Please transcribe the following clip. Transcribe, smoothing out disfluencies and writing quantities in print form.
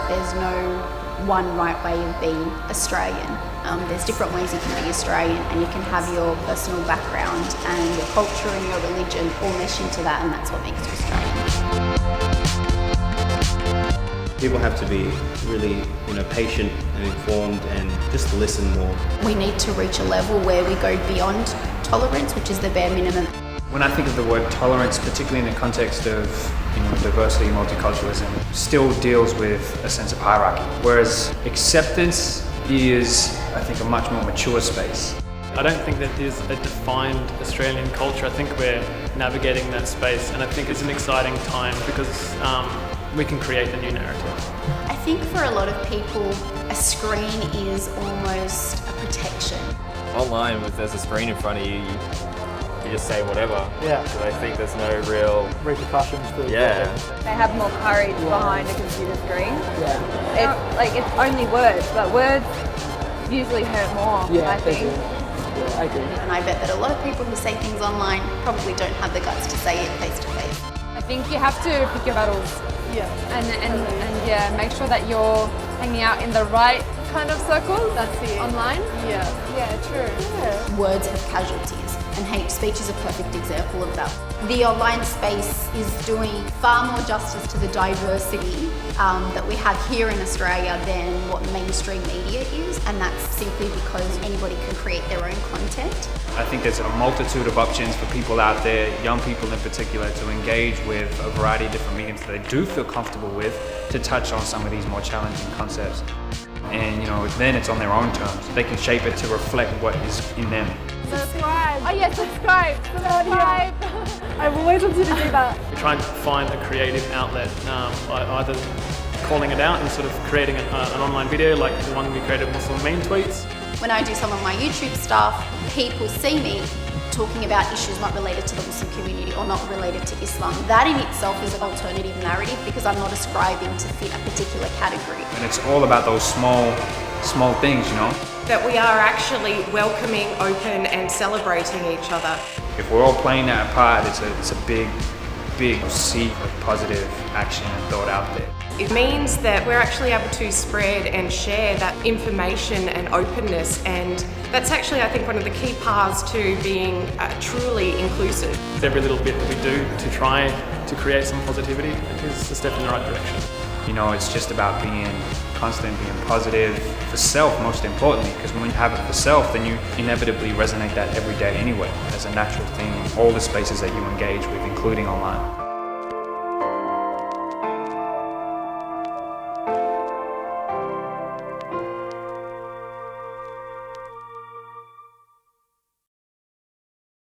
There's no one right way of being Australian. There's different ways you can be Australian, and you can have your personal background and your culture and your religion all mesh into that, and that's what makes you Australian. People have to be really, patient and informed and just listen more. We need to reach a level where we go beyond tolerance, which is the bare minimum. When I think of the word tolerance, particularly in the context of diversity, multiculturalism, still deals with a sense of hierarchy, whereas acceptance is, I think, a much more mature space. I don't think that there's a defined Australian culture. I think we're navigating that space, and I think it's an exciting time because we can create a new narrative. I think for a lot of people, a screen is almost a protection. Online, if there's a screen in front of you, you just say whatever. Yeah. So I think there's no real repercussions for Yeah. They have more courage behind a computer screen. Yeah. It's only words, but words usually hurt more, Yeah, I think. Yeah, I agree. And I bet that a lot of people who say things online probably don't have the guts to say it face to face. I think you have to pick your battles. Yeah. And yeah, make sure that you're hanging out in the right kind of circles. That's it. Online. Yeah. Yeah, true. Yeah. Words have casualties, and hate speech is a perfect example of that. The online space is doing far more justice to the diversity that we have here in Australia than what mainstream media is, and that's simply because anybody can create their own content. I think there's a multitude of options for people out there, young people in particular, to engage with a variety of different mediums that they do feel comfortable with, to touch on some of these more challenging concepts. And then it's on their own terms. They can shape it to reflect what is in them. Subscribe. Oh yeah, subscribe. Subscribe. I've always wanted to do that. We're trying to find a creative outlet, either calling it out and sort of creating an online video like the one we created, Musim tweets. When I do some of my YouTube stuff, people see me talking about issues not related to the Muslim community or not related to Islam. That in itself is an alternative narrative because I'm not ascribing to fit a particular category. And it's all about those small things, That we are actually welcoming, open and celebrating each other. If we're all playing that part, it's a big seed of positive action and thought out there. It means that we're actually able to spread and share that information and openness, and that's actually, I think, one of the key paths to being truly inclusive. Every little bit that we do to try to create some positivity is a step in the right direction. It's just about being constant, being positive for self, most importantly, because when you have it for self, then you inevitably resonate that every day anyway, as a natural thing in all the spaces that you engage with, including online.